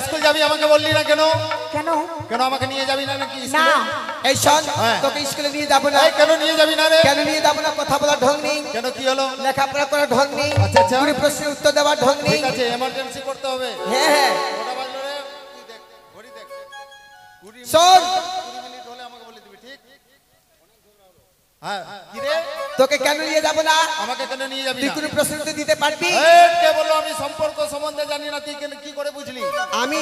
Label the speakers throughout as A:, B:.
A: School যাবি আমাকে বললি না কেন?
B: কেন
A: কেন আমাকে নিয়ে যাবি না নাকি
B: না
A: স্কুলে?
C: এই শোন তোকে স্কুলে নিয়ে যাবো না।
A: এই কেন নিয়ে যাবি না রে?
C: কেন নিয়ে যাবো না? কথা বলার ঢং নেই,
A: কেন কি হলো?
C: লেখাপড়া করার ঢং নেই,
A: আচ্ছা, আচ্ছা।
C: কোনো প্রশ্নের উত্তর দেওয়ার ঢং নেই।
A: ঠিক আছে, এমার্জেন্সি করতে হবে।
C: হ্যাঁ হ্যাঁ
A: কটা বাজলো রে? তুই দেখ, ঘড়ি দেখ। 20
C: শোন।
A: মিনিট হলে আমাকে বলে দিবি, ঠিক? হ্যাঁ, কি রে?
C: তোকে কেন নিয়ে যাবো না?
A: আমাকে কেন নিয়ে যাবি
C: তুই
A: না?
C: কোনো প্রশ্ন উত্তর দিতে পারবি?
A: কে বললো আমি সম্পর্ক সম্বন্ধে জানি না? তুই কি করে বুঝলি?
C: আমি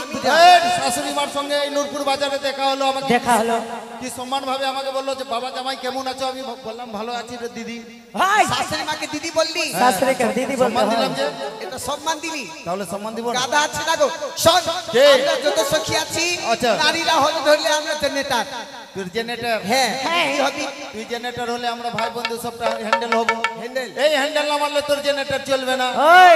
A: শাশুড়ি মার সঙ্গে এই নূরপুর বাজারে দেখা হলো, আমাকে
B: দেখা হলো
A: কি সম্মান ভাবে আমাকে বললো যে বাবা জামাই কেমন আছো? আমি বললাম ভালো আছি রে দিদি।
B: ভাই
C: শাশুড়ি মাকে দিদি বললি?
B: শাশুড়িকে দিদি বলতে
A: সম্মান দিলাম
B: হয়।
A: যে,
C: এটা সম্মান দিলি?
A: তাহলে সম্মান দিব না?
C: গাধা আছে না গো? শোন,
A: কে?
C: আমরা যত সখী আছি,
A: আচ্ছা।
C: নারীরা হলে ধরলে আমরা জেনারেটর।
A: তুই জেনারেটর?
C: হ্যাঁ
B: হ্যাঁ।
C: কি হবি?
A: তুই জেনারেটর হলে আমরা ভাই বন্ধু সবটা হ্যান্ডেল হবো।
C: হ্যান্ডেল?
A: এই হ্যান্ডেল না মারলে তোর জেনারেটর চলবে না।
B: ওই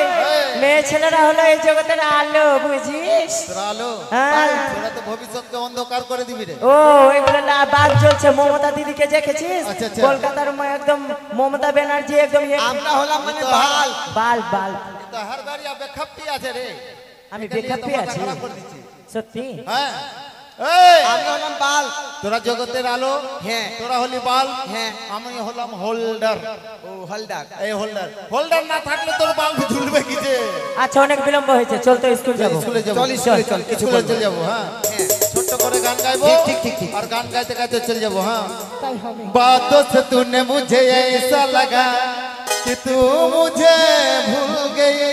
B: মেয়ে ছেলেরা হলো এই জগতের আলো, বুঝিস?
A: তোরা আলো,
B: হ্যাঁ।
A: তোরা তো ভবিষ্যৎকে অন্ধকার করে দিবি রে।
B: ও এগুলো না বাদ চলছে। মমতা দিদিকে দেখেছিস?
A: আচ্ছা, আচ্ছা।
B: কলকাতার একদম মমতা ব্যানার্জি একদম
C: আমরা হলাম মানে বাল।
B: বাল বাল।
A: তো হার বাড়িয়া বেখাপ্পি আছে রে।
B: আমি
A: এটা নিয়ে
B: বেখাপ্পি
A: তো মাথা
B: আছি
A: খারাপ করে দিচ্ছি।
B: সত্যি।
A: হ্যাঁ, এই
C: আমরা হলাম বাল।
A: তোরা জগতের আলো,
C: হ্যাঁ।
A: তোরা হলি বাল,
C: হ্যাঁ।
A: আমি হলাম হোল্ডার।
C: ও হলদার।
A: এই হোল্ডার, হোল্ডার না থাকলে তোর বাল ঝুলবে কি যে?
B: আচ্ছা অনেক বিলম্ব হয়েছে, চল তো স্কুল যাবো।
A: স্কুলে যাবো,
C: চল, স্কুলে চল, কিছু
A: স্কুলে
C: বলবো।
A: চলে যাবো। হ্যাঁ,
C: হ্যাঁ
A: ছোট্ট করে গান গাইবো।
C: ঠিক, ঠিক, ঠিক, ঠিক।
A: আর গান গাইতে গাইতে চলে যাবো। হ্যাঁ,
B: তাই হবে।
A: बातों से तूने मुझे ऐसा लगा कि तू मुझे भूल गई,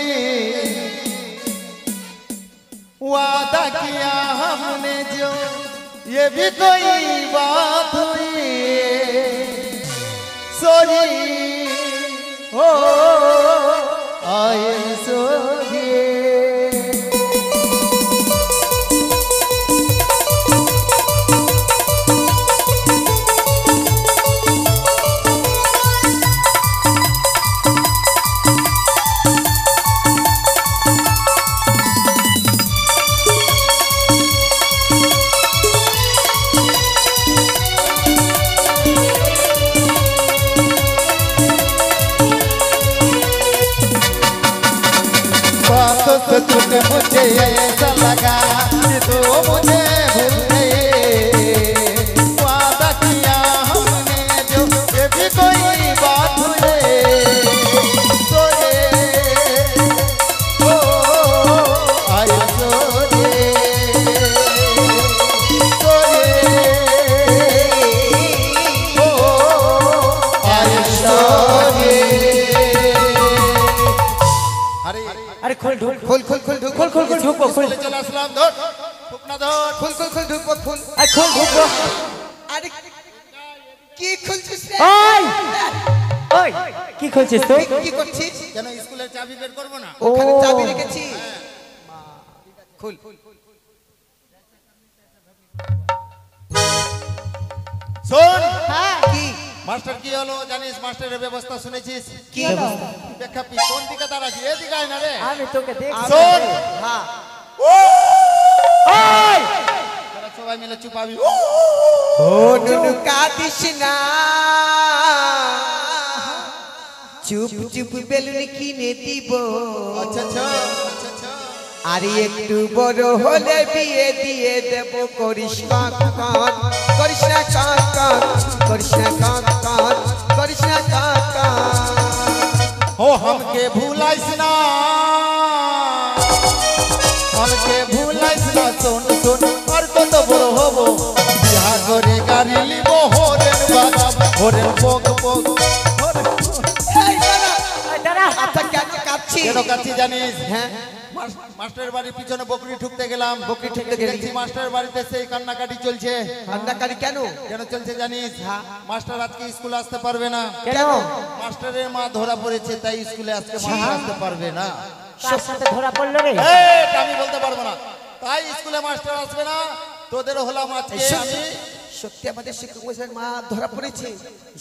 A: वादा किया हमने जो ये भी कोई बात हुई, sorry oh I am sorry. बातों से तूने मुझे ऐसा लगा कि तू मुझे भूल गई, वादा किया हमने जो ये भी कोई बात हुई, सोरे ओ आई सोरे ओ आई सोरे। अरे
B: अरे खोल ढोल
C: খুল খুল খুল ঢুক।
B: खोल खोल खोल ढुको खोल।
A: চলে চলে আসলাম। ধর ফুকনা ধর।
C: খুল খুল খুল ঢুকবো খুল।
B: अरे खोल ढुको।
C: আরে কি খুলছিস রে?
B: ওই ওই কি খুলছিস তুই?
C: কি করছিস?
A: কেন স্কুলের চাবি বের করবো না?
C: ওখানে
B: ও।
C: চাবি রেখেছি। খুল।
A: শোন,
C: কি
A: মাস্টার কি হলো জানিস? মাস্টারের ব্যবস্থা শুনেছিস?
C: কি
A: বেখাপ্পি কোন দিকে দাঁড়াচ্ছি? এদিকে আয় না রে।
B: আমি তোকে দেখছি।
A: শোন,
C: হ্যাঁ
B: ওই
A: তোরা সবাই মিলে চুপাবি।
C: ও নুনু কাঁদিস না, চুপ চুপ বেলুন কিনে দিব।
A: আচ্ছা আচ্ছা আচ্ছা আচ্ছা।
C: আরে একটু বড় হলে বিয়ে দিয়ে দেব। করিস কাক কাক, করিস না কাক কাক, করিস না কাক কাক, করিস না কাক কাক।
A: ও हमके भूलाइस ना, हमके भूलाइस ना। শোন শোন, আর কত বড় হবো, বিয়া করে গাড়ি লিব, হরেন বাজাবো, হরেন পগ পগ হরেন।
C: এই দাঁড়া।
B: ওই দাঁড়া।
C: আচ্ছা কেন কাঁদছিস?
A: কেন কাচ্ছি জানিস?
C: হ্যাঁ
A: মাস্টারের বাড়ির পিছনে বকরি ঠুকতে গেলাম।
C: বকরি ঠুকতে গেলি?
A: দেখছি মাস্টারের বাড়িতে সেই কান্নাকাটি চলছে।
C: কান্নাকারি কেন?
A: কেন চলছে জানিস? মাস্টার আজকে স্কুলে আসতে পারবে না।
B: কেন?
A: মাস্টারের মা ধরা পড়েছে, তাই স্কুলে আজকে মাস্টার আসতে পারবে না।
B: কার সাথে ধরা পড়লো রে?
A: এটা আমি বলতে পারবো না, তাই স্কুলে মাস্টার আসবে না। তোদের হলাম আজকে আমি।
C: সত্যি আমাদের শিক্ষক মশাইয়ের মা ধরা পড়েছে।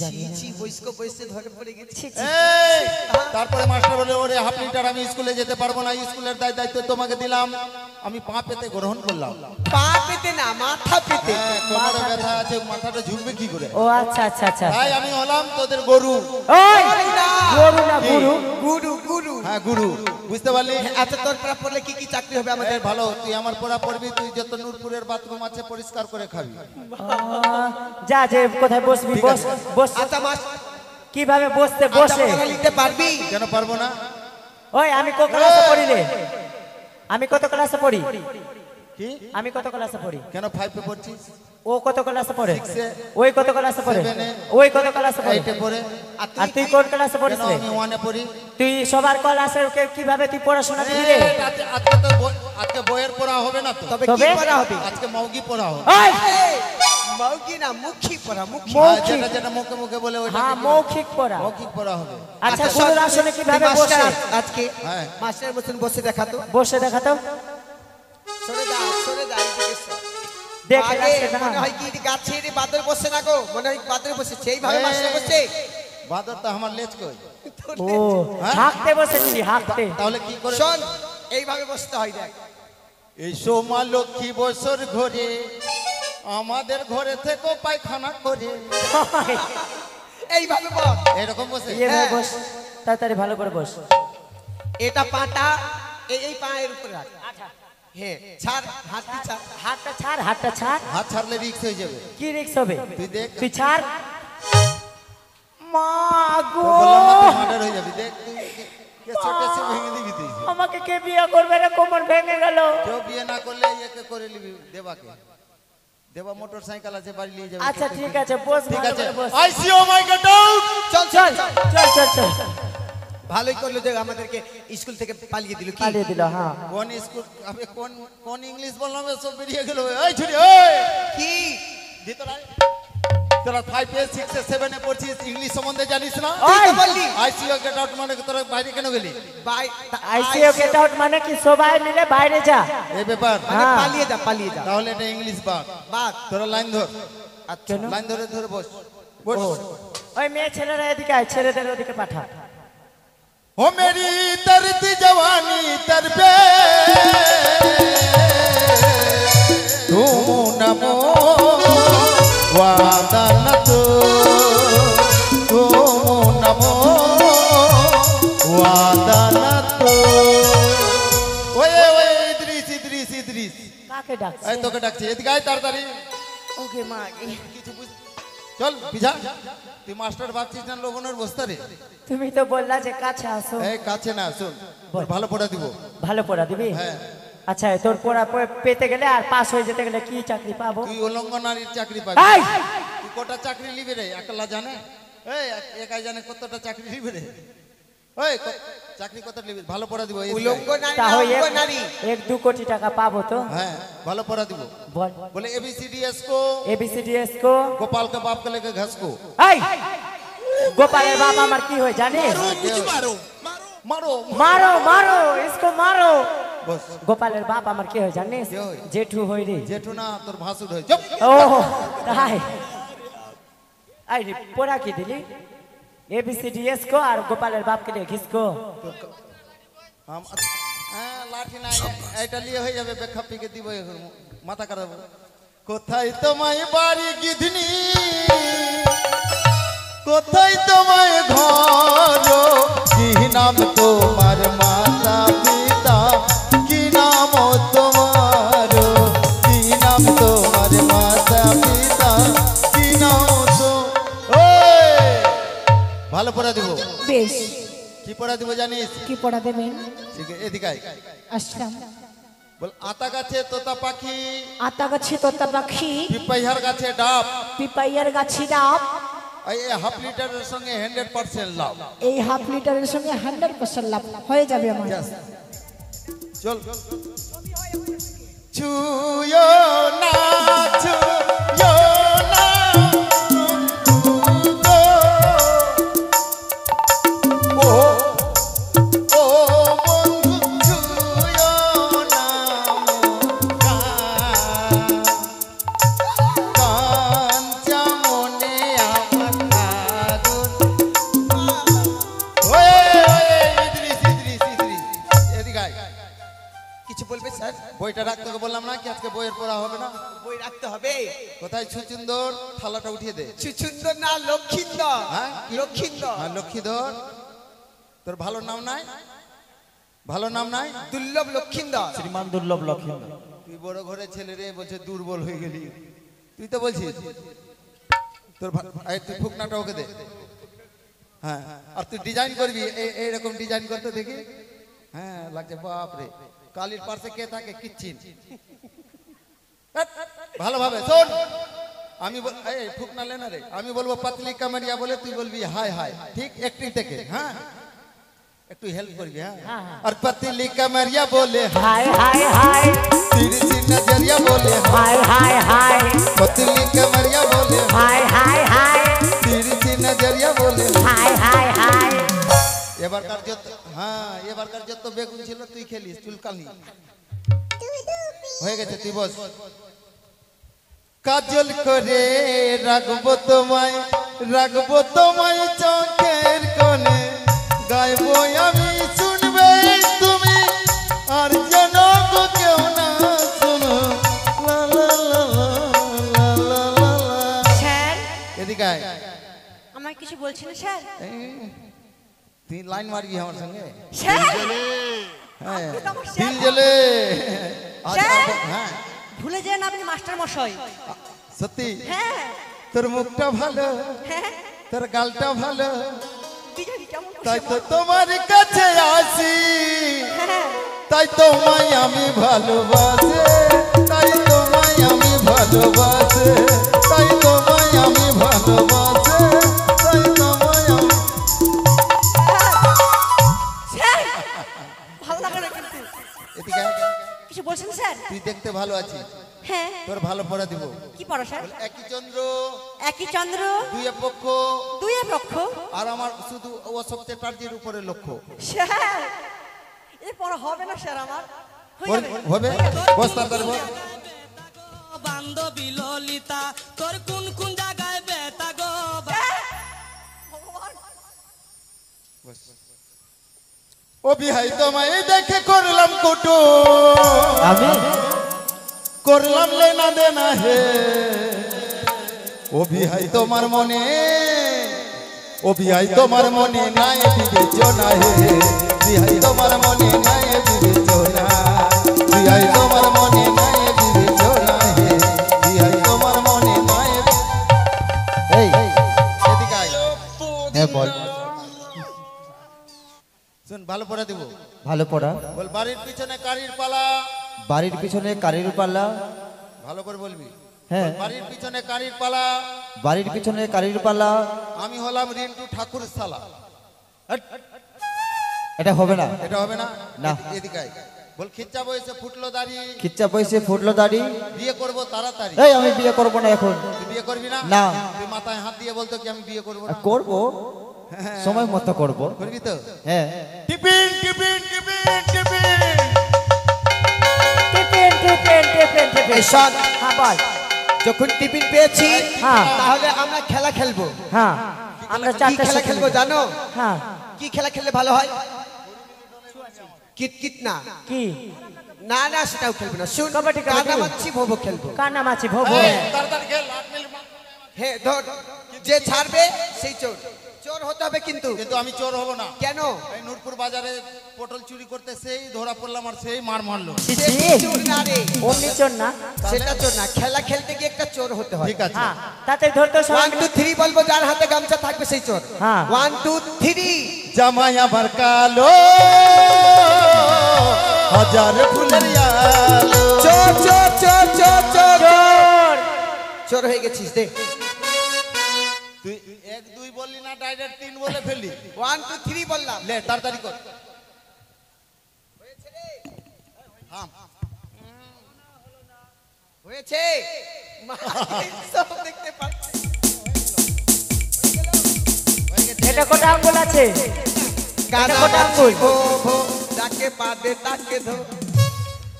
C: ছি ছি, বয়স্ক বয়সে ধরা পড়ে গেছে।
B: ছি, ছি।
A: এই, তারপরে মাস্টার বলে ওরে হাফ লিটার আমি স্কুলে যেতে পারবো না, স্কুলের দায়িত্ব তোমাকে দিলাম। আমি পা পেতে গ্রহণ করলাম।
C: পা পেতে না, মাথা পেতে।
A: কোমরে ব্যথা আছে, মাথাটা ঝুঁকবে কি করে?
B: ও আচ্ছা আচ্ছা আচ্ছা।
A: তাই আমি হলাম তোদের গরু।
B: ওই
C: না।
B: গরু না গুরু।
C: গুরু গুরু।
A: হ্যাঁ গুরু, বুঝতে পারলি?
C: আচ্ছা তোর পড়া পড়লে কি কি চাকরি হবে আমাদের?
A: আমাদের ভালো, তুই আমার পড়া পড়বি, তুই যত নূরপুরের বাথরুম আছে পরিষ্কার করে খাবি।
B: যা যে কোথায় বসবি,
A: ঠিক
B: বস
A: আছে।
B: বস।
C: আচ্ছা মাস
B: কিভাবে বসতে,
C: আচ্ছা,
B: বসে।
C: পড়া লিখতে পারবি?
A: কেন পারবো না?
B: ওই আমি কত ক্লাসে পড়ি রে? আমি কত ক্লাসে পড়ি?
A: কি
B: আমি কত ক্লাসে পড়ি?
A: কেন 5 এ পড়ছিস?
B: ও কত ক্লাসে পড়ে?
A: 6 এ।
B: ওই কত ক্লাসে পড়ে?
A: 7 এ।
B: ওই কত ক্লাসে পড়ে?
A: 8 এ পড়ে।
B: আর তুই কোন ক্লাসে পড়িস
A: কেন
B: রে?
A: আমি 1 এ পড়ি।
B: তুই সবার ক্লাসে কিভাবে তুই পড়াশোনা দিবি রে?
A: আজকে তো আজকে বইয়ের পড়া হবে না তো,
C: তবে কি
B: তবে?
C: পড়া হবে?
A: আজকে মৌগি পড়া হবে।
B: ওই
C: মৌকি না মুখী পড়া, মুখী।
A: হ্যাঁ,
B: মৌখিক।
A: যেটা যেটা মুখে মুখে বলে ওইটা
B: হ্যাঁ, মৌখিক পড়া।
A: মৌখিক পড়া হবে।
B: আচ্ছা
C: আচ্ছা,
B: গুরুর
C: শোন,
B: আসনে কিভাবে
C: তুই মাস্টার
B: বসে?
C: আজকে
A: হ্যাঁ।
C: মাস্টার বসেন, বসে দেখাতো।
B: বসে দেখাতো।
C: সরে যা, সরে যা, এদিকে সর।
B: দেখে
C: আগে
B: আসছে না।
C: মনে হয় কি গাছের বাদর বসে না গো, মনে হয় বাদর বসেছে, এইভাবে
A: এই।
C: মাস্টার বসে।
A: বাদর তো আমার লেজ কই।
B: ও হাঁকতে বসেছিলি, হাঁকতে।
A: তাহলে কি করে?
C: শোন, এইভাবে বসতে হয় দেখ।
A: এই সোমা লক্ষ্মী বছর ঘরে আমাদের ঘরে থেকে পায়খানা করে
C: এইভাবে বস।
A: এরকম বসে।
B: ইয়ে ভাই
C: হ্যাঁ।
B: বস, তাড়াতাড়ি ভালো করে বস।
C: এটা পাটা এই পায়ের উপরে রাখ। হ্যাঁ, ছাড় হাতটি ছাড়।
B: হাতটা ছাড়, হাতটা ছাড়।
A: হাত ছাড়লে রিক্স হয়ে যাবে।
B: কি রিক্স হবে?
A: তুই দেখ।
B: তুই ছাড়। মা গো,
A: তো বললাম না তুই মার্ডার হয়ে যাবি। দেখ তুই কেসটা ভেঙে দিবি তুই।
B: আমাকে কে বিয়ে করবে রে? কোমর ভেঙে গেল।
A: কেউ বিয়ে না করলে একে করে নিবি দেবাকে। দেবা মোটর সাইকেল আছে, বাড়ি নিয়ে যাবে।
B: আচ্ছা ঠিক আছে, বস,
A: ঠিক
B: ভালো
A: আছে।
B: করে বস।
A: I see oh my get out.
C: চল
B: চল
C: চল
B: চল চল চল।
C: ভালোই করলো যে আমাদেরকে স্কুল থেকে পালিয়ে দিল। কি
B: পালিয়ে দিল। হ্যাঁ,
A: কোন স্কুল আমি কোন কোন ইংলিশ বললাম সব বেরিয়ে গেল। এই ছুরি এই
C: কি
A: ভিতর আয়। তোরা 5 এ 6 এ 7 এ পড়ছিস, ইংলিশ সম্বন্ধে জানিস না?
C: তুই তো
B: ওই!
C: বললি
A: I see oh get out মানে তোরা বাইরে কেন গেলি?
C: বাই
B: আইসিও গেট আউট মানে কি সবাই মিলে বাইরে যা।
A: এই ব্যাপার।
C: মানে
B: হ্যাঁ।
C: পালিয়ে যা, পালিয়ে যা।
A: তাহলে এটা ইংলিশ বাদ।
C: বাদ।
A: তোরা লাইন ধর।
C: আচ্ছা
B: কেন?
A: লাইন ধরে ধরে বস বস।
B: ওই মেয়ে ছেলেরা এদিকে আয়, ছেলেদের ওদিকে পাঠা।
A: हो मेरी तरती जवानी तरबे तू नमो वादा न तू नमो वादा न ओए ओए इद्रिस इद्रिस इद्रिस
B: কাকে ডাকছে?
A: এই তোকে ডাকছি, এদিকে আয় তাড়াতাড়ি।
B: ওকে মা,
A: কিছু বুঝ চল বিঝা। তুই মাস্টার ভাবছিস না লবণের বস্তা রে?
B: তুমি তো বললা যে কাছে আসো।
A: এই কাছে না, শোন তোর ভালো পড়া দিব।
B: ভালো পড়া দিবি?
A: হ্যাঁ।
B: আচ্ছা, তোর পড়া পেতে গেলে আর পাস হয়ে যেতে গেলে কি চাকরি পাবো?
A: তুই উলঙ্গ নারীর চাকরি পাবি।
B: এই!
A: তুই কটা চাকরি নিবি রে? একলা জানে? এই একাই জানে কতটা চাকরি নিবি রে? ওই চাকরি কত নিবি? ভালো পড়া দিব। এই
C: উলঙ্গ নারী
B: তা
C: না
B: হয়
C: উলঙ্গ নারী?
B: 1-2 কোটি টাকা পাবো তো?
A: হ্যাঁ ভালো পড়া দিব।
B: বল।
A: बोले ABCDS को
B: ABCDS को
A: गोपाल के बाप के लेके घस को
B: এই গোপালের বাবা আমার কি হয় জানিস?
A: मारो
B: মারো মারো, इसको মারো।
A: बस
B: গোপালের বাপ আমার কি হয় জানিস?
A: কি হয়?
B: জেঠু হই রে।
A: जेठू ना तोर भासुर है चुप।
B: ও তাই। আই রে পড়া কি দিলি? ABCDS को আর গোপালের বাপকে দিয়ে ঘিসকো।
A: हम হ্যাঁ লাঠি নাই এটা নিয়ে হয়ে যাবে। বেখা পিকে দিব এখন মাথা খারাপ। কোথায় তোমায় বাড়ি গিধনি, কোথায় তোমায় ঘর, কি নাম তোমার মাতা পিতা, কি নাম তোমার, কি নাম তোমার মাতা পিতা, কি নাম তো। ওই ভালো পড়া দিব।
D: বেশ,
A: কি পড়া দিব জানিস?
D: কি পড়া দেবেন?
A: ঠিক আছে এদিকে আয়।
D: আসলাম।
A: বল আতা গাছে তোতা পাখি,
D: আতা গাছে তোতা পাখি,
A: পিপাইহার গাছে ডাব,
D: পিপাইয়ার গাছে ডাব,
A: এই হাফ লিটারের সঙ্গে 100% লাভ।
D: এই হাফ লিটারের সঙ্গে 100% লাভ হয়ে যাবে আমার।
A: চল ছুয়ো না ছুয়ো না ও ও বন্ধু ছুয়ো না কাঞ্চা মনে আমার আগুন। ওয়ে ওয়ে ইদ্রিস ইদ্রিস ইদ্রিস এদিকে আয়।
C: কিছু বলবে স্যার?
A: বইটা রাখতে বললাম না কি আজকে বইয়ের পড়া হবে না?
C: বই রাখতে হবে।
A: কোথায় সুচুন্দর থালাটা উঠিয়ে দে।
C: সুচুন্দর না লক্ষিন্দর?
A: হ্যাঁ?
C: লক্ষিন্দর।
A: হ্যাঁ লক্ষ্মীধর, তোর ভালো নাম নাই? ভালো নাম নাই?
C: দুর্লভ লক্ষিন্দর।
B: শ্রীমান দুর্লভ লক্ষণ।
A: তুই বড় ঘরের ছেলে রে, বলছে দুর্বল হয়ে গেলি। তুই তো বলছিস তোর তুই ফুকনাটা ওকে দে। হ্যাঁ, আর তুই ডিজাইন করবি, এইরকম ডিজাইন করতে দেখি। হ্যাঁ লাগছে, বাপ রে। কালির পাশে কে থাকে? কিচ্ছিন। ভালোভাবে শোন, আমি ফুকনা লেনা রে, আমি বলবো পাতলি কামারিয়া বলে, তুই বলবি হাই হাই। ঠিক একটি থেকে। হ্যাঁ একটু হেল্প করবি। হ্যাঁ আর पतली कमरिया बोले
B: हाय हाय हाय,
A: तिरछी नजरिया बोले
B: हाय हाय हाय,
A: पतली कमरिया बोले
B: हाय हाय हाय,
A: तिरछी नजरिया बोले
B: हाय हाय हाय।
A: এবারকার যত, হ্যাঁ এবারকার যত বেগুন ছিল তুই খেলিস, চুলকানি হয়ে গেছে। তুই বস। কাজল করে রাখবো তোমায়, রাখবো তোমায় চোখের কোণে, গাইবো আমি শুনবে তুমি, আর যেন কেউ না শোনো। লা লা লা লা লা লা লা।
E: স্যার
A: এদিকে আয়।
E: আমার কিছু বলছেন স্যার?
A: তুই লাইন মারবি আমার সঙ্গে?
E: স্যার
A: হ্যাঁ
E: আপনি তো আমার
A: দিল
E: স্যার।
A: জ্বলে।
E: স্যার!
A: হ্যাঁ
E: ভুলে যান আপনি মাস্টার মশাই।
A: সত্যি
E: হ্যাঁ
A: তোর মুখটা ভালো,
E: হ্যাঁ,
A: তোর গালটা ভালো,
E: ডিজাইন কেমন
A: তাই
E: করছে
A: তো
E: বল?
A: তোমার কাছে আসি,
E: হ্যাঁ,
A: তাই তোমায় আমি ভালোবাসে, তাই তোমায় আমি ভালোবাসে, তাই তোমায় আমি ভালোবাসে, তাই তোমায় আমি।
E: স্যার ভালো লাগে না কিন্তু।
A: এদিকে আয়।
E: কিছু বলছেন স্যার?
A: তুই দেখতে ভালো আছিস,
E: হ্যাঁ,
A: তোর ভালো পড়া দিব।
E: কি পড়া স্যার?
A: একই চন্দ্র
E: একই চন্দ্র
A: দুই পক্ষ,
E: দুই পক্ষ।
A: আর আমার শুধু ও সবচেয়ে টার্জির উপরে লক্ষ্য।
E: স্যার এ পড়া হবে না স্যার আমার। হয়ে যাবে।
A: হবে বস তাড়াতাড়ি বস।
F: বান্ধবী ললিতা তোর কোন কোন জায়গায় বেতা গো?
E: ভগবান,
A: ও বিহাই তোমায় দেখে করলাম কুটু,
B: আমি
A: করলাম লেনা দেনা হে। ও বিহাই তোমার মনে, ও বিহাই তোমার মনে নাই বিবেচনা হে, বিহাই তোমার মনে নাই বিবেচনা, বিহাই তোমার মনে নাই বিবেচনা হে, বিহাই তোমার মনে নাই। এই এদিকে আয়।
B: হ্যাঁ বল।
A: শুন ভালো পড়া দিব।
B: ভালো পড়া।
A: বল বাড়ির পিছনে কারির পালা।
B: বাড়ির পিছনে কারির পাল্লা।
A: ভালো করে বলবি।
B: হ্যাঁ।
A: বাড়ির পিছনে কারির পালা।
B: বাড়ির পিছনে কারির পাল্লা।
A: আমি হলাম রিন্টু ঠাকুর সালা।
B: এটা হবে না।
A: এটা হবে না।
B: না।
A: এদিকে আয়। বল খিচ্চা বয়সে ফুটলো দাড়ি,
B: খিচ্চা পয়সে ফুটলো দাড়ি।
A: বিয়ে করব তাড়াতাড়ি।
B: এই আমি বিয়ে করব না এখন।
A: তুই বিয়ে করবি না?
B: না।
A: তুই মাথায় হাত দিয়ে বলতো কি আমি বিয়ে করব না।
B: করব, সময় মতো করব।
A: করবি তো?
B: হ্যাঁ।
A: টিপিন টিপিন টিপিন টিপিন।
B: Tiffin tiffin tiffin tiffin.
C: এই শোন,
B: হ্যাঁ বল।
C: যখন টিফিন পেয়েছি
B: হ্যাঁ।
C: তাহলে আমরা খেলা খেলবো।
B: হ্যাঁ আমরা
C: কি
B: চারটা
C: খেলা খেলবো জানো?
B: হ্যাঁ
C: কি খেলা খেললে ভালো হয়? কিতকিত না,
B: কি?
C: না না সেটাও খেলবো না। শুন,
B: কবাডি, কবাডি।
C: কানামাছি ভোবো খেলবো।
B: কানামাছি ভোবো।
A: এই, তাড়াতাড়ি খেল, আট মিনিট মা-
C: হ্যাঁ ধর, যে ছাড়বে সেই চোর। চোর হতে হবে কিন্তু।
A: কিন্তু আমি চোর হব না।
C: কেন?
A: এই নূরপুর বাজারে পটল চুরি করতে সেই ধরা পড়লাম আর সেই মার মারলো।
C: সে চোর না রে,
B: অমনি চোর না।
C: সেটা চোর না। খেলা খেলতে গিয়ে একটা চোর হতে হয়।
A: ঠিক আছে।
B: হ্যাঁ তাতে ধরতো সবাই।
C: 1 2 3 বলবো, যার হাতে গামছা থাকবে সেই চোর।
B: হ্যাঁ।
C: 1 2 3।
A: জামাই আমার কালো, হাজার ফুলের আলো।
C: চোর চোর চোর চোর চোর
B: চোর।
C: চোর হয়ে গেছিস দে।
A: তুই 1 2 বললি না, ডাইরেক্ট 3 বলে ফেললি।
C: 1 2 3 বললাম।
A: লে তাড়াতাড়ি কর। থাম।
C: হয়েছে? সব দেখতে পাচ্ছি।
B: এটা কটা আঙ্গুল আছে?
C: কানা
B: কটা আঙ্গুল?
C: ভো ভো যাকে পাদে তাকে ধো,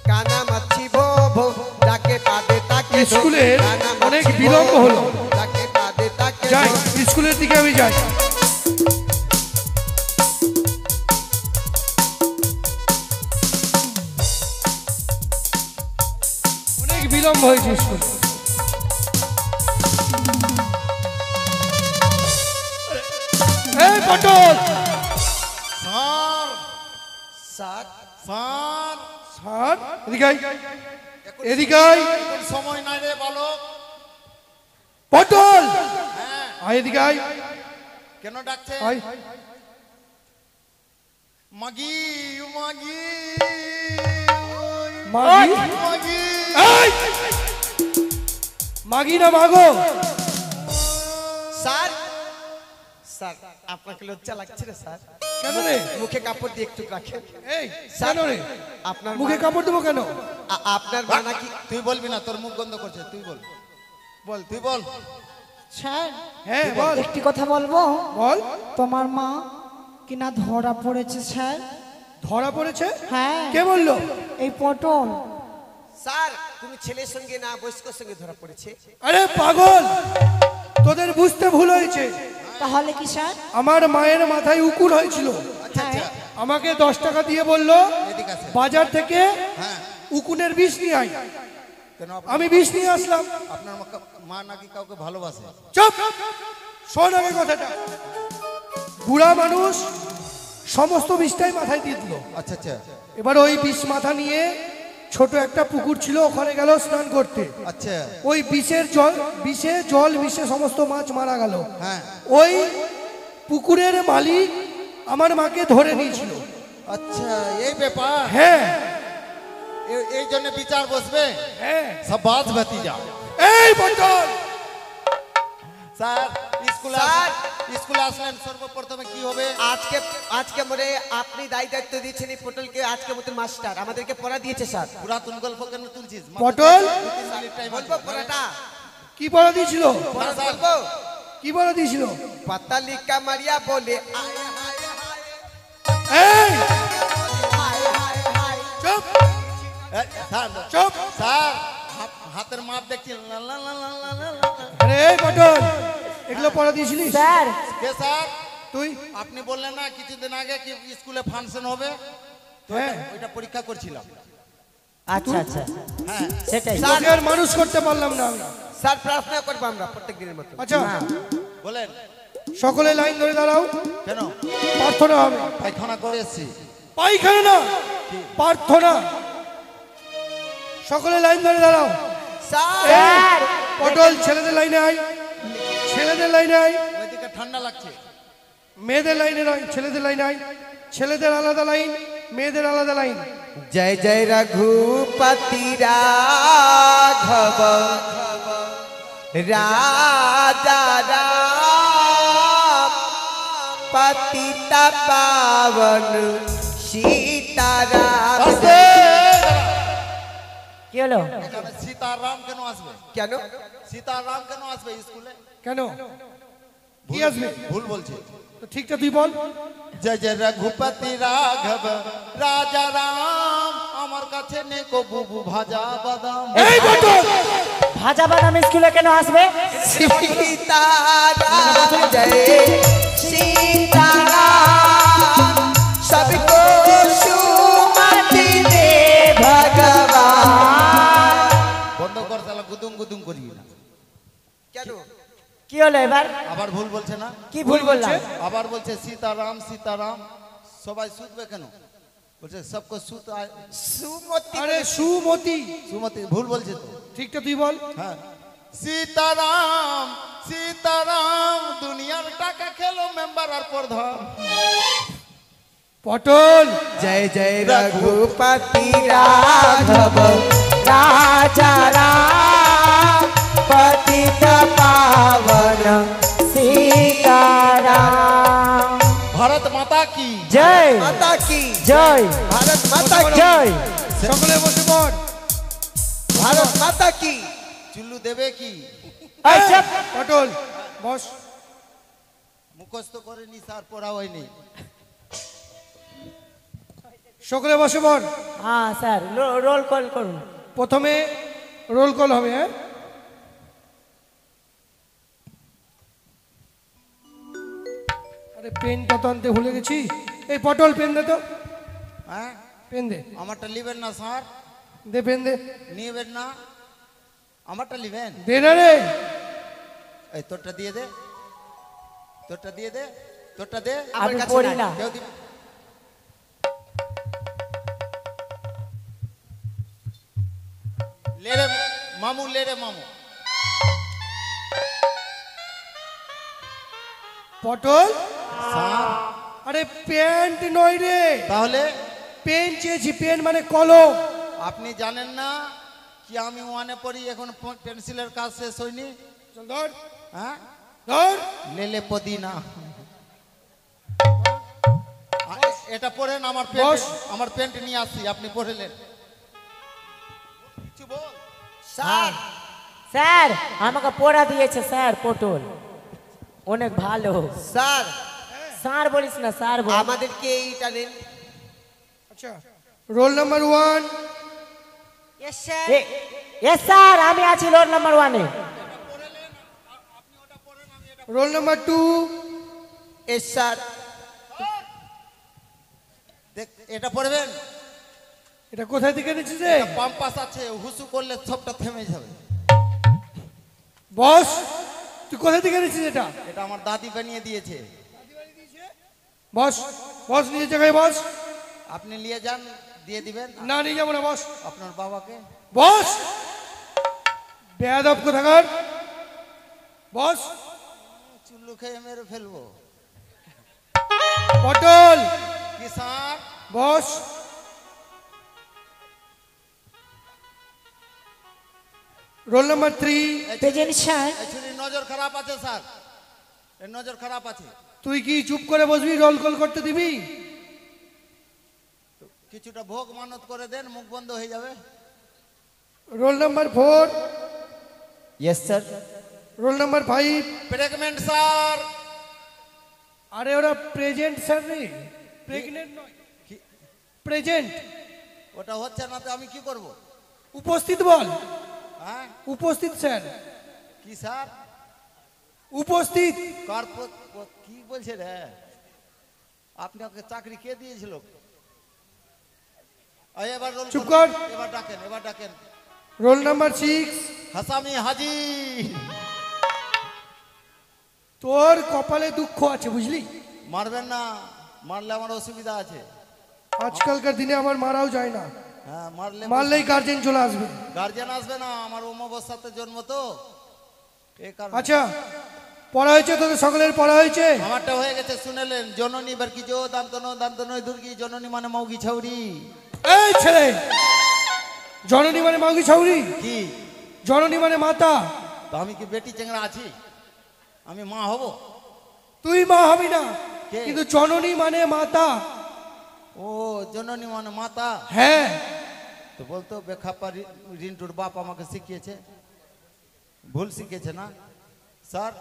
C: কানা মাছি ভো ভো যাকে পাদে তাকে ধো।
G: স্কুলের
C: কানা মাছি
G: অনেক
C: ভো
G: বিলম্ব
C: ভো,
G: হলো।
C: যাকে পাদে তাকে
G: যাই,
C: ধো।
G: স্কুলের দিকে আমি যাই। অনেক বিলম্ব হয়েছে স্কুল। এই পটল,
A: স্যার
C: সাত
G: এদিকে আয়। এদিকে আয়।
A: এখন সময় নাই রে বালক।
G: পটল
A: হ্যাঁ,
G: আয় এদিকে আয়।
A: কেন ডাকছে?
G: আয়।
A: মাগি মাগি
G: মাগি
A: মাগি।
G: এই! মাগি না মাগো?
C: স্যার স্যার আপনাকে লজ্জা লাগছে না স্যার?
G: কেন রে?
C: মুখে কাপড় দিয়ে একটু রাখেন।
G: এই কেন রে?
C: আপনার
G: মুখে কাপড় দেবো কেন?
C: আপনার মা নাকি?
A: তুই বলবি না, তোর মুখ গন্ধ করছে, তুই বল। বল, তুই বল।
D: স্যার
G: হ্যাঁ বল
D: একটি কথা বলবো।
G: বল।
D: তোমার মা কিনা ধরা পড়েছে স্যার।
G: ধরা পড়েছে?
D: হ্যাঁ
G: কে বললো?
D: এই পটল।
C: স্যার তুমি ছেলের সঙ্গে না বয়স্কর সঙ্গে ধরা পড়েছে?
G: আরে পাগল, তোদের বুঝতে ভুল হয়েছে।
D: তাহলে কি স্যার?
G: আমার মায়ের মাথায় উকুন হয়েছিল,
A: আচ্ছা আচ্ছা,
G: আমাকে 10 টাকা দিয়ে বললো
A: এদিকে আছে।
G: বাজার থেকে
A: হ্যাঁ,
G: উকুনের বিষ নিয়ে আয়।
A: কেন
G: আমি বিষ নিয়ে আসলাম।
A: আপনার মা নাকি কাউকে ভালোবাসে?
G: চুপ, শোন আগে কথাটা। বুড়া মানুষ সমস্ত বিষটাই মাথায় দিয়ে দিল।
A: আচ্ছা আচ্ছা
G: এবার ওই বিষ মাথা নিয়ে ছোট একটা পুকুর ছিল, ওখানে গেল স্নান করতে।
A: আচ্ছা।
G: ওই বিষে সমস্ত মাছ মারা গেল।
A: হ্যাঁ,
G: ওই পুকুরের মালিক আমার মাকে ধরে নিয়েছিল।
A: আচ্ছা এই ব্যাপার।
G: হ্যাঁ
A: এই জন্য বিচার বসবে।
G: হ্যাঁ।
A: সব বাজ ভাতিজা।
G: এই পটল,
A: স্যার স্কুলে
C: স্যার!
A: স্কুলে আসলেন, সর্বপ্রথমে কি হবে?
C: আজকে মনে আপনি দায়িত্ব দিয়েছেন এই পটলকে, আজকে মতো মাস্টার আমাদেরকে পড়া দিয়েছে স্যার।
A: পুরাতন গল্প কেন তুলছিস?
G: পটল!
C: বলবো পড়াটা?
G: কি পড়া দিয়েছিল?
C: পড়া বলবো?
G: কি পড়া দিয়েছিল?
C: পাতালিকা মারিয়া বলে
G: এই চুপ
A: স্যার
G: চুপ।
A: স্যার, হাতের মাপ দেখছি। লা, লা, লা, লা, লা, লা, লা।
G: আরে এই পটল, এগুলো পড়া দিয়েছিলিস
B: স্যার
A: কে স্যার?
G: তুই?
A: আপনি বললেন না কিছুদিন আগে কি স্কুলে ফাংশন হবে, তো
G: হ্যাঁ।
A: ওইটা পরীক্ষা করছিলাম।
B: আচ্ছা আচ্ছা
A: হ্যাঁ,
B: সেটাই
G: তোকে আর মানুষ করতে পারলাম না আমরা।
C: স্যার প্রার্থনা করবো আমরা প্রত্যেক দিনের মতো।
G: আচ্ছা
A: বলেন।
G: সকলে লাইন ধরে দাঁড়াও,
A: কেন?
G: প্রার্থনা হবে।
A: পায়খানা করে এসছি।
G: পাইখানা না, প্রার্থনা। সকলে লাইন ধরে দাঁড়াও।
C: স্যার
G: এই, পটল ছেলেদের লাইনে আয়, ছেলেদের লাইনে আয়।
A: ওইদিকে ঠান্ডা লাগছে।
G: মেয়েদের লাইনে নয়, ছেলেদের লাইনে আয়। ছেলেদের আলাদা লাইন, মেয়েদের আলাদা লাইন।
C: জয় জয় রঘুপতি রাঘব রাজা রাম পতিত পাবন সীতারাম।
A: আস্তে!
B: কি হলো?
A: এখানে সীতারাম কেন আসবে?
C: কেন?
A: সীতারাম কেন আসবে স্কুলে?
G: কেন কি আসবে?
A: ভুল বলছে।
G: তো ঠিকটা তুই বল।
A: জয় জয় রঘুপতি রাঘব রাজা রাম, আমার কাছে নে কো বুবু ভাজা বাদাম।
G: এই পটল,
B: ভাজা বাদাম স্কুলে কেন আসবে?
C: सीताराम जय सीताराम सबको सुमति दे भगवान।
A: বন্ধ কর শালা, গুদুম গুদুম করবি না।
C: কেন?
B: কি হলো এবার?
A: আবার ভুল বলছে না?
B: কি ভুল বললাম?
A: আবার বলছে সীতারাম সীতারাম। সবাই সুতবে কেন? বলছে সবকো সুত আয়।
C: सुमति
G: আরে সুমতি।
A: সুমতি ভুল বলছে তো।
G: ঠিকটা তুই বল।
A: হ্যাঁ, সীতারাম সীতারাম, দুনিয়ার টাকা খেলো মেম্বার আর প্রধান।
G: পটল
C: जय जय रघुपति राघव
B: রাজা রাম পতিত পাবন সীতারাম।
A: ভারত মাতা কি
B: জয়
C: माता की
B: জয়
C: भारत माता की
B: জয়।
G: সকলে বসে পড়।
C: भारत माता की।
A: চুল্লু দেবে কি?
B: এই চুপ।
G: পটল বস।
A: মুখস্থ করেনি স্যার, পড়া হয়নি।
G: সকলে বসে পড়।
B: হ্যাঁ স্যার রোল কল করুন।
G: প্রথমে রোল কল হবে। হ্যাঁ, আরে পেনটা তো আনতে ভুলে গেছি। এই পটল পেন দে তো,
A: হ্যাঁ,
G: পেন দে,
A: আমারটা লিবেন না স্যার?
G: দে পেন দে,
A: নিবেন না? আমারটা লিবেন?
G: দে না রে।
A: এই তোরটা দিয়ে দে, তোরটা দিয়ে দে, তোরটা দে।
B: আমি পড়ি না।
A: কেউ দিবে? লেরে মামু, লেরে মামু।
G: পটল
A: স্যার
G: আরে প্যান্ট নয় রে,
A: তাহলে
G: পেন চেয়েছি, পেন মানে কলম।
A: আপনি জানেন না কি আমি ওয়ানে পড়ি, এখন পেন্সিলের কাজ শেষ হয়নি।
G: চল ধর
A: হ্যাঁ
G: ধর।
A: লেলে পদিনা। এটা পড়েন, আমার
G: বস।
A: আমার প্যান্ট নিয়ে আসি, আপনি পড়লেন। কিছু বল।
C: স্যার
B: স্যার আমাকে পড়া দিয়েছে স্যার পটল, অনেক ভালো।
C: স্যার
B: স্যার বলিস না, স্যার বল।
C: আমাদেরকে এইটা নেন।
G: আচ্ছা roll number 1।
E: Yes, sir.
B: Yes sir, আমি আছি রোল নাম্বার 1-এ।
G: Roll number 2।
C: Yes sir.
A: দেখ এটা পড়বেন।
G: এটা কোথায় থেকে এনেছিস রে?
A: পাম্পাস আছে, হুসু করলে সবটা থেমে যাবে।
G: বস তুই কোথায় থেকে এনেছিস এটা?
A: এটা আমার দাদি বানিয়ে দিয়েছে।
G: বস বস নিজের জায়গায় বস।
A: আপনি নিয়ে যান, দিয়ে দিবেন
G: না নিয়ে যাবো না, বস।
A: আপনার বাবাকে।
G: বস বেয়াদব কোথাকার, বস।
A: চুল্লু খেয়ে মেরে ফেলবো।
G: পটল
A: কি স্যার?
G: বস। Roll number 3।
D: Present sir.
A: Actually নজর খারাপ আছে স্যার, এর নজর খারাপ আছে।
G: তুই কি চুপ করে বসবি, রোল কল করতে দিবি?
A: কিছুটা ভোগ মানত করে দেন, মুখ বন্ধ হয়ে যাবে।
G: Roll number 4।
C: Yes sir.
G: Roll number 5।
A: Pregnant sir.
G: আরে ওরা প্রেজেন্ট স্যার রে, প্রেগনেন্ট নয়, প্রেজেন্ট।
A: ওটা হচ্ছে না তো আমি কি করব?
G: উপস্থিত বল।
A: হ্যাঁ
G: উপস্থিত স্যার,
A: কি স্যার?
G: উপস্থিত।
A: কি বলছে রে? আপনি ওকে চাকরি কে দিয়েছিল? এবার রোল
G: চুপ
A: করুন।
G: কর।
A: এবার ডাকেন, এবার ডাকেন।
G: Roll number 6।
A: হাসামি হাজি।
G: তোর কপালে দুঃখ আছে বুঝলি,
A: মারবেন না, মারলে আমার অসুবিধা আছে।
G: আজকালকার দিনে আমার মারাও যায় না,
A: হ্যাঁ মারলে
G: মারলেই গার্জেন চলে আসবে।
A: গার্জিয়ান আসবে না, আমার অমাবস্যাতে জন্ম তো, এই কারণে।
G: আচ্ছা পড়া হয়েছে তোদের সকলের, পড়া হয়েছে?
A: আমারটা হয়ে গেছে, শুনেলেন? জননী বার কি জো দান্তনয় দুর্গি। জননী মানে মৌগি ছাউরি।
G: এই ছেলে, জননী মানে মাগি ছাউরি,
A: কি
G: জননী মানে মাতা।
A: তো আমি কি বেটি চেংড়া আছি? আমি মা হব?
G: তুই মা হবি না,
A: কে?
G: কিন্তু জননী মানে মাতা।
A: ও জননী মানে মাতা।
G: হ্যাঁ
A: তো বলতো বেখাপ্পা রিন্টুর বাপ আমাকে শিখিয়েছে, ভুল শিখেছে না স্যার?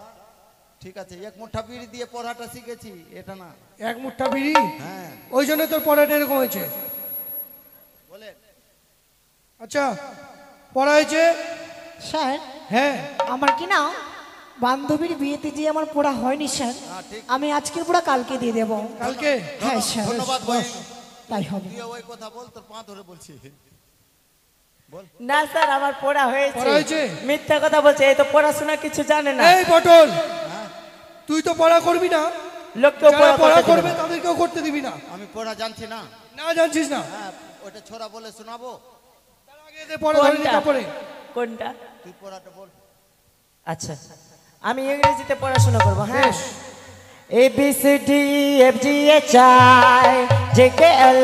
A: ঠিক আছে, এক মুঠা বিড়ি দিয়ে পড়াটা শিখেছি, এটা না।
G: এক মুঠা বিড়ি,
A: হ্যাঁ
G: ওই জন্য তোর পড়াটা এরকম হয়েছে।
A: বলেন।
G: আচ্ছা পড়া হয়েছে?
D: স্যার
G: হ্যাঁ।
D: আমার কি না বান্ধবীর বিয়েতে যে আমার পড়া হয়নি স্যার,
A: হ্যাঁ, ঠিক।
D: আমি আজকের পড়া কালকে দিয়ে দেবো।
G: কালকে?
D: হ্যাঁ স্যার,
A: ধন্যবাদ ভাই।
D: তাই হবে।
A: তুই ওই কথা বল, তোর পা ধরে বলছি।
B: না স্যার, আমার পড়া
G: পড়া হয়েছে?
B: হয়েছে। মিথ্যা কথা বলছে, এই তো পড়াশোনা কিছু জানে না।
G: এই পটল, তুই তো পড়া করবি না,
B: লোককেও
G: যারা পড়া
B: করতে দিবে
G: করবে
B: না।
G: তাদেরকেও করতে দিবি না।
A: আমি পড়া জানছি না।
G: না জানছিস না?
A: হ্যাঁ ওটা ছোড়া বলে শোনাবো।
G: তার আগে এদের পড়া ধরে
B: কোনটা?
G: নিতে পড়ে।
B: কোনটা?
A: তুই পড়াটা বল।
B: আচ্ছা আমি ইংরেজিতে পড়াশোনা করবো। হ্যাঁ,
G: বেশ।
B: A B C D E F G H I J K L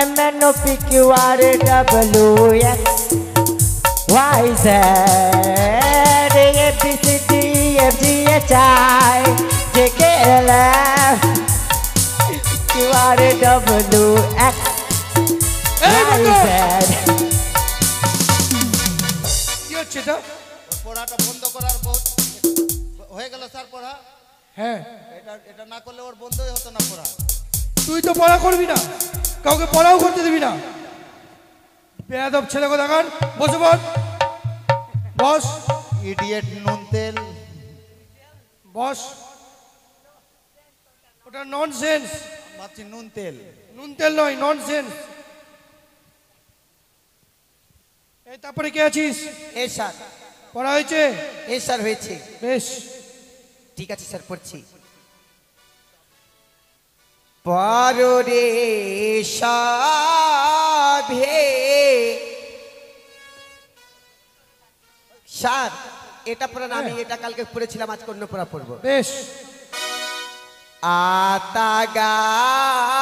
B: M N O P Q R W X Y Z A B C D E F G H I J K L M Q R W X
G: এই
B: Y
G: দেখো।
B: Z
G: কি হচ্ছে এটা?
A: ওর পড়াটা বন্ধ করার বহুত হয়ে গেল স্যার পড়া।
G: হ্যাঁ
A: এটা এটা না করলে ওর বন্ধই হতো না পড়া।
G: তুই তো পড়া করবি না, কাউকে পড়াও করতে দিবি না। বেয়াদব ছেলে কোথাকার, বসে বল। বস
A: ইডিয়েট নুন তেল।
G: বস। ওটা ননসেন্স,
A: ভাবছি নুন তেল।
G: নুন তেল নয়, ননসেন্স। এই তারপরে কে আছিস?
C: S sir.
G: পড়া হয়েছে?
C: এস স্যার হয়েছে।
G: বেশ।
C: ঠিক আছে স্যার, পড়ছি। পরে সভে স্যার এটা পড়া না, আমি এটা কালকে পড়েছিলাম, আজকে অন্য পড়া পড়বো।
G: বেশ।
C: আতা গাছে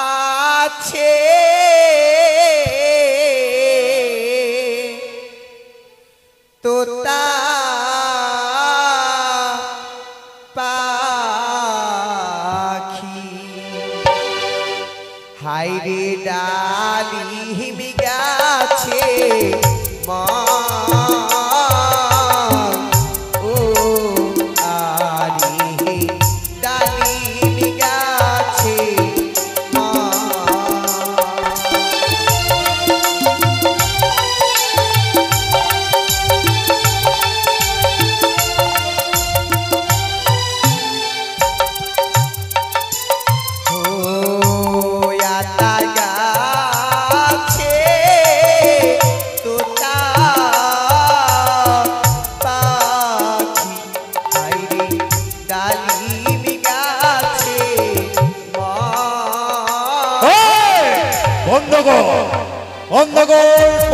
C: তোতা পাখি হাইরে ডালিম গাছে মা ও আরে ডালিম গাছে মা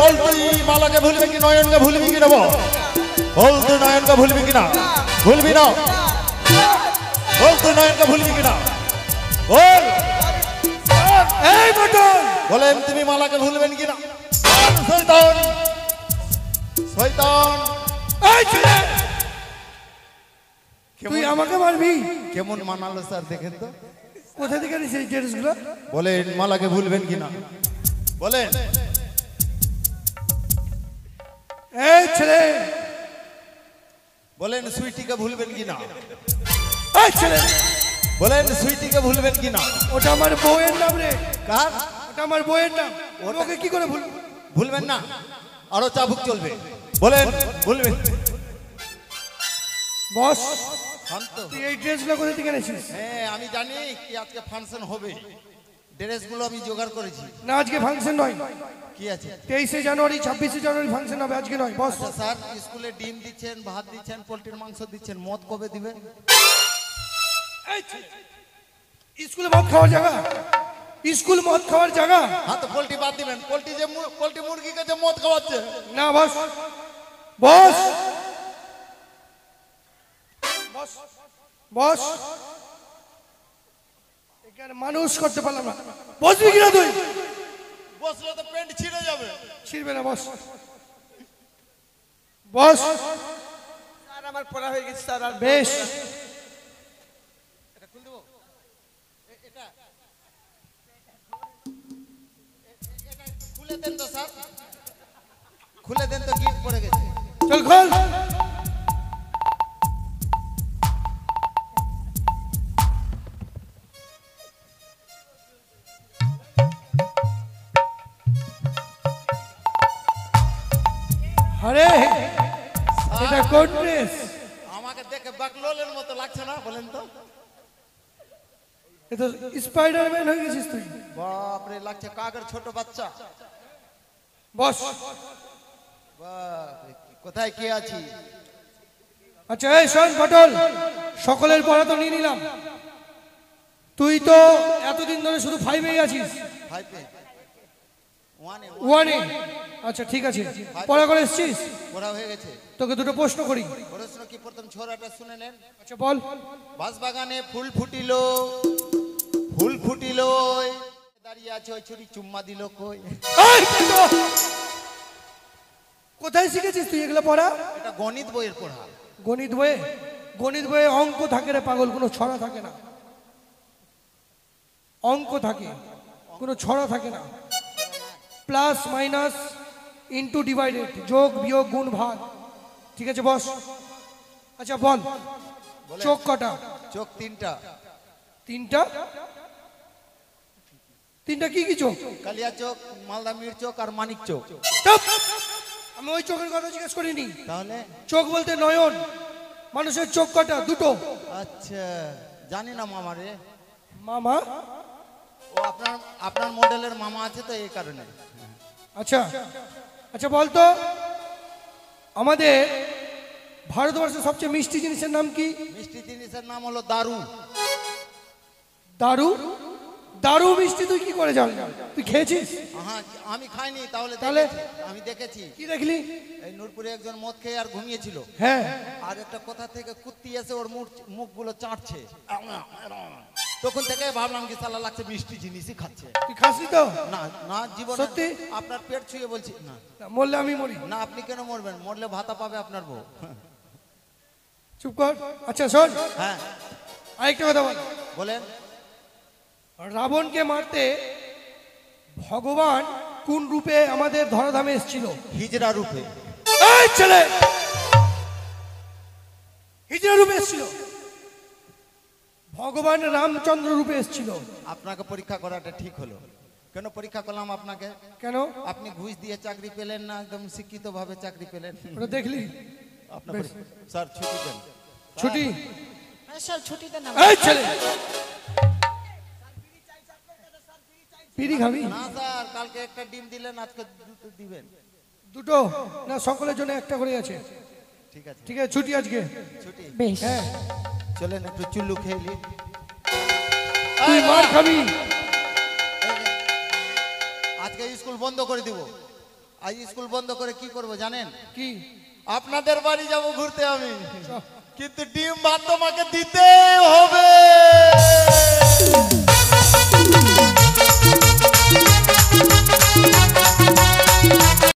A: বল তুই মালাকে ভুলবি কি নয়নকে ভুলবি কি নেব? বল তুই নয়নকে ভুলবি কিনা? ভুলবি না? বল তুই নয়নকে ভুলবি কিনা? বল।
G: এই মটন
A: বলেন তুমি মালাকে ভুলবেন কিনা? শয়তান শয়তান।
G: এই ছেলে তুই আমাকে মারবি?
A: কেমন মানালো স্যার দেখেন তো।
G: কোথা থেকে আনিস এই ড্রেসগুলো?
A: বলেন মালাকে ভুলবেন কিনা? বলেন।
G: এই ছেলে
A: বলেন সুইটিকে ভুলবেন কিনা?
G: এই ছেলে
A: বলেন সুইটিকে ভুলবেন কিনা?
G: ওটা আমার বউয়ের নাম রে।
A: কার?
G: ওটা আমার বউয়ের নাম, ওকে কি করে ভুলবো?
A: ভুলবেন না, আরো চাবুক চলবে। বলেন ভুলবেন।
G: বস
A: শান্ত।
G: তুই এই ড্রেসগুলো কোথা থেকে এনেছিস?
A: হ্যাঁ আমি জানি কি আজকে ফাংশন হবে, ড্রেসগুলো আমি জোগাড় করেছি।
G: না আজকে ফাংশন নয়,
A: কি আছে?
G: 23শে জানুয়ারি 26শে জানুয়ারি ফাংশন হবে, আজকে নয়। বস
A: আচ্ছা স্যার, স্কুলে ডিম দিচ্ছেন, ভাত দিচ্ছেন, পোলট্রির মাংস দিচ্ছেন, মদ কবে দিবেন?
G: এই ছেলে, স্কুলে মদ খাওয়ার জায়গা? স্কুল মদ খাওয়ার জায়গা?
A: হ্যাঁ তো পোলট্রি বাদ দিবেন। পোলট্রি মুরগিকে যে মদ খাওয়াচ্ছে।
G: না বস বস বস বস এখানে মানুষ করতে পারলাম না। বসবি কিনা তুই?
A: বসলে তো প্যান্ট ছিঁড়ে যাবে।
G: ছিড়বে না, বস বস।
C: স্যার আমার পড়া হয়ে গেছে স্যার। আর
G: বেশ,
A: খুলে দেন তো স্যার, খুলে দেন তো, গিফট পড়ে গেছে।
G: চল খোল। আরে এটা কোন ড্রেস?
A: আমাকে দেখে বাকলোলের মতো লাগছে না? বলেন তো।
G: এ তো স্পাইডারম্যান হয়ে গেছিস তুই।
A: বাপরে, লাগছে কাকের ছোট বাচ্চা।
G: বস।
A: বাপরে, কোথায় কে আছি?
G: আচ্ছা এই শোন পটল, সকলের পড়া তো নিয়ে নিলাম। তুই তো এতদিন ধরে শুধু 5-এ আছিস।
A: 5-এ?
G: 1-এ? আচ্ছা ঠিক আছে, পড়া করে এসছিস?
A: পড়া হয়ে গেছে।
G: তোকে দুটো প্রশ্ন করি।
A: প্রশ্ন কি? প্রথম ছোরাটা শুনে নেন।
G: আচ্ছা বল।
A: বাঁশবাগানে ফুল ফুটিল, ফুল ফুটিল, দাঁড়িয়ে আছে ওই ছুরি চুম্মা দিল কই?
G: এই তো! কোথায় শিখেছিস তুই এগুলো পড়া?
A: এটা গণিত বইয়ের পড়া।
G: গণিত বইয়ে? গণিত বইয়ে অঙ্ক থাকে রে পাগল, কোনো ছড়া থাকে না। অঙ্ক থাকে, কোনো ছড়া থাকে না। প্লাস মাইনাস ইনটু ডিভাইডেড, যোগ বিয়োগ গুণ ভাগ। ঠিক আছে বস। আচ্ছা বল, চোখ কটা?
A: চোখ 3টা।
G: 3টা? 3টা কি কি চোখ?
A: কালিয়া চোখ, মালদা মির চোখ আর মানিক চোখ।
G: চুপ! আমি ওই চোখের কথা জিজ্ঞেস করিনি।
A: তাহলে?
G: চোখ বলতে নয়ন। মানুষের চোখ কটা? 2টো।
A: আচ্ছা, জানি না মামা রে।
G: মামা?
A: ও আপনার মডেলের মামা আছে তো এই কারণে।
G: আচ্ছা আচ্ছা বলতো, আমাদের ভারতবর্ষের সবচেয়ে মিষ্টি জিনিসের নাম কি?
A: মিষ্টি জিনিসের নাম হলো দারু।
G: দারু? দারু মিষ্টি তুই কি করে জানলি? তুই খেয়েছিস?
A: হ্যাঁ আমি খাইনি, তাহলে
G: তাহলে?
A: দেখেছি, আমি দেখেছি
G: কি দেখলি?
A: এই নূরপুরে একজন মদ খেয়ে আর ঘুমিয়েছিল,
G: হ্যাঁ
A: আর একটা কোথা থেকে কুত্তি এসে ওর মুখগুলো চাটছে, তখন থেকে ভাবলাম কি সালা লাগছে মিষ্টি জিনিসই খাচ্ছে।
G: তুই খাসনি তো?
A: না না জীবন
G: সত্যি?
A: আপনার পেট ছুঁয়ে বলছি না
G: না, মরলে আমি মরি।
A: না, আপনি কেন মরবেন? মরলে ভাতা পাবে আপনার বউ।
G: চুপ কর। আচ্ছা শোন,
A: হ্যাঁ
G: আরেকটা কথা বল।
A: বলেন।
G: রাবণকে মারতে ভগবান কোন রূপে আমাদের ধরাধামে এসেছিল?
A: হিজড়া রূপে।
G: এই ছেলে, হিজড়া রূপে এসেছিল। ভগবান রামচন্দ্র রূপে এসেছিল।
A: আপনাকে পরীক্ষা করাটা ঠিক হলো। কেন পরীক্ষা করলাম আপনাকে?
G: কেন?
A: আপনি ঘুষ দিয়ে চাকরি পেলেন না, একদম শিক্ষিত ভাবে চাকরি পেলেন।
G: ওটা দেখলি?
A: আপনার স্যার ছুটি দেন।
G: ছুটি?
D: স্যার ছুটিতে না।
G: এই ছেলে, পিড়ি খাবি?
A: না স্যার, কালকে একটা ডিম দিলেন, আজকে দুটো দিবেন।
G: দুটো না, সকলের জন্য একটা করে আছে।
A: ঠিক আছে,
G: ঠিক আছে, ছুটি আজকে।
A: ছুটি।
D: বেশ।
G: হ্যাঁ,
A: চলেন একটু চুল্লু খেয়ে নি।
G: তুই মার খাবি।
A: আজকে স্কুল বন্ধ করে দিব। আজ স্কুল বন্ধ করে কি করব জানেন?
G: কি?
A: আপনাদের বাড়ি যাব ঘুরতে আমি, কিন্তু ডিম ভাত তোমাকে দিতে হবে।